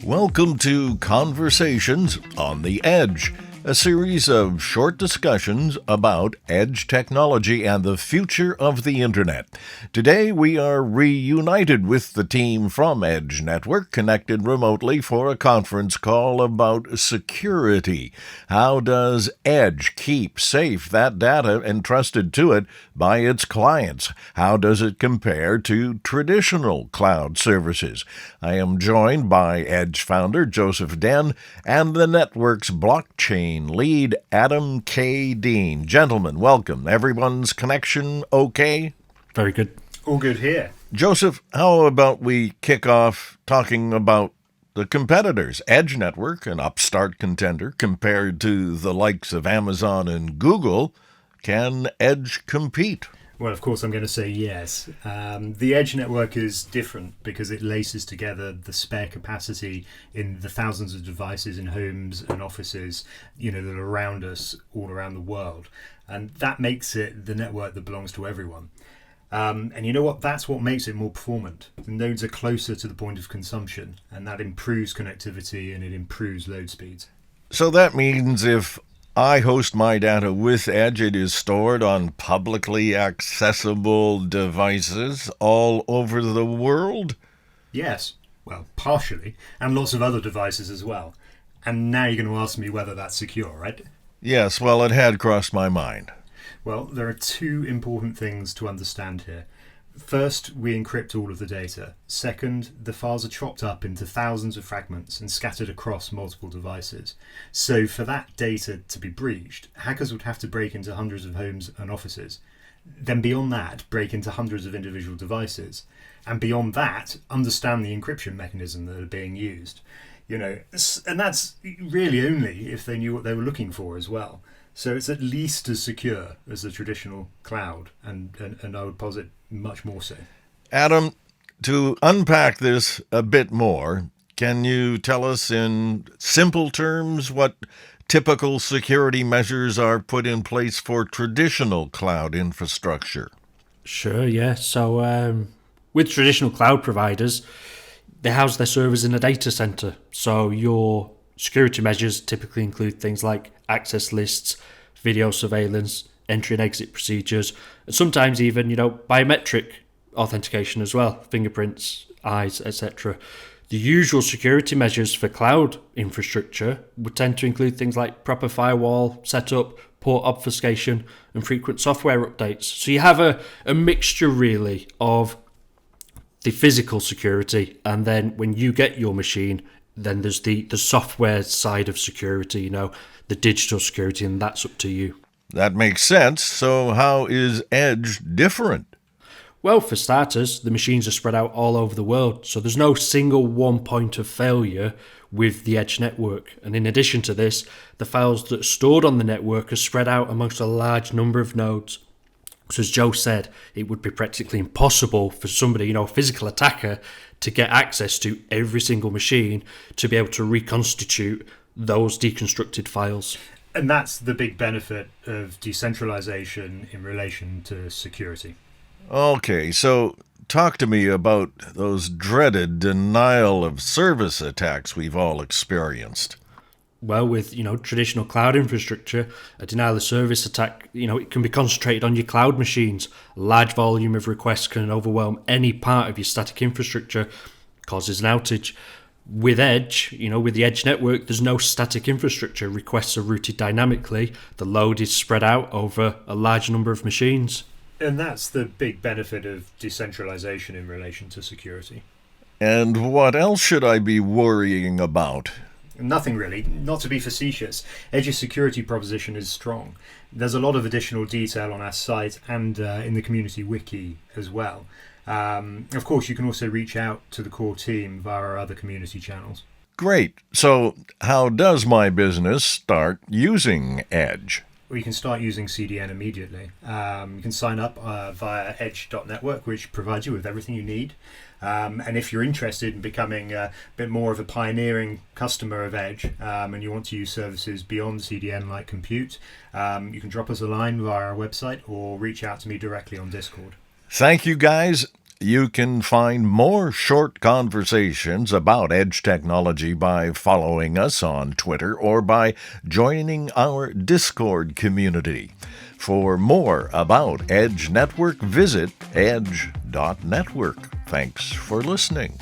Welcome to Conversations on the Edge, a series of short discussions about edge technology and the future of the Internet. Today we are reunited with the team from Edge Network, connected remotely for a conference call about security. How does Edge keep safe that data entrusted to it by its clients? How does it compare to traditional cloud services? I am joined by Edge founder Joseph Denne and the network's blockchain lead Adam K. Dean. Gentlemen, welcome. Everyone's connection okay? Very good. All good here. Joseph, how about we kick off talking about the competitors? Edge Network, an upstart contender compared to the likes of Amazon and Google. Can Edge compete? Well, of course, I'm going to say yes. The Edge network is different because it laces together the spare capacity in the thousands of devices in homes and offices, that are around us all around the world. And that makes it the network that belongs to everyone. And you know what? That's what makes it more performant. The nodes are closer to the point of consumption, and that improves connectivity and it improves load speeds. So that means if I host my data with Edge, it is stored on publicly accessible devices all over the world? Yes, well, partially, and lots of other devices as well. And now you're going to ask me whether that's secure, right? Yes, well, it had crossed my mind. Well, there are two important things to understand here. First, we encrypt all of the data. Second, the files are chopped up into thousands of fragments and scattered across multiple devices. So for that data to be breached, hackers would have to break into hundreds of homes and offices. Then beyond that, break into hundreds of individual devices. And beyond that, understand the encryption mechanism that are being used. And that's really only if they knew what they were looking for as well. So it's at least as secure as the traditional cloud, and I would posit much more so. Adam, to unpack this a bit more, can you tell us in simple terms what typical security measures are put in place for traditional cloud infrastructure? Sure, yeah. So with traditional cloud providers, they house their servers in a data center. So your security measures typically include things like access lists, video surveillance, entry and exit procedures, and sometimes even, biometric authentication as well, fingerprints, eyes, etc. The usual security measures for cloud infrastructure would tend to include things like proper firewall setup, port obfuscation, and frequent software updates. So you have a mixture really of the physical security, and then when you get your machine, then there's the software side of security, the digital security, and that's up to you. That makes sense. So how is Edge different? Well, for starters, the machines are spread out all over the world, so there's no single one point of failure with the Edge network. And in addition to this, the files that are stored on the network are spread out amongst a large number of nodes. So as Joe said, it would be practically impossible for somebody, a physical attacker, to get access to every single machine to be able to reconstitute those deconstructed files. And that's the big benefit of decentralization in relation to security. Okay, so talk to me about those dreaded denial of service attacks we've all experienced. Well, with traditional cloud infrastructure, a denial of service attack, it can be concentrated on your cloud machines. A large volume of requests can overwhelm any part of your static infrastructure, causes an outage. With Edge, with the Edge network, there's no static infrastructure. Requests are routed dynamically. The load is spread out over a large number of machines. And that's the big benefit of decentralization in relation to security. And what else should I be worrying about? Nothing really, not to be facetious. Edge's security proposition is strong. There's a lot of additional detail on our site and in the community wiki as well. Of course, you can also reach out to the core team via our other community channels. Great. So how does my business start using Edge? Well, you can start using CDN immediately. You can sign up via edge.network, which provides you with everything you need. And if you're interested in becoming a bit more of a pioneering customer of Edge and you want to use services beyond CDN like compute, you can drop us a line via our website or reach out to me directly on Discord. Thank you, guys. You can find more short conversations about edge technology by following us on Twitter or by joining our Discord community. For more about Edge Network, visit edge.network. Thanks for listening.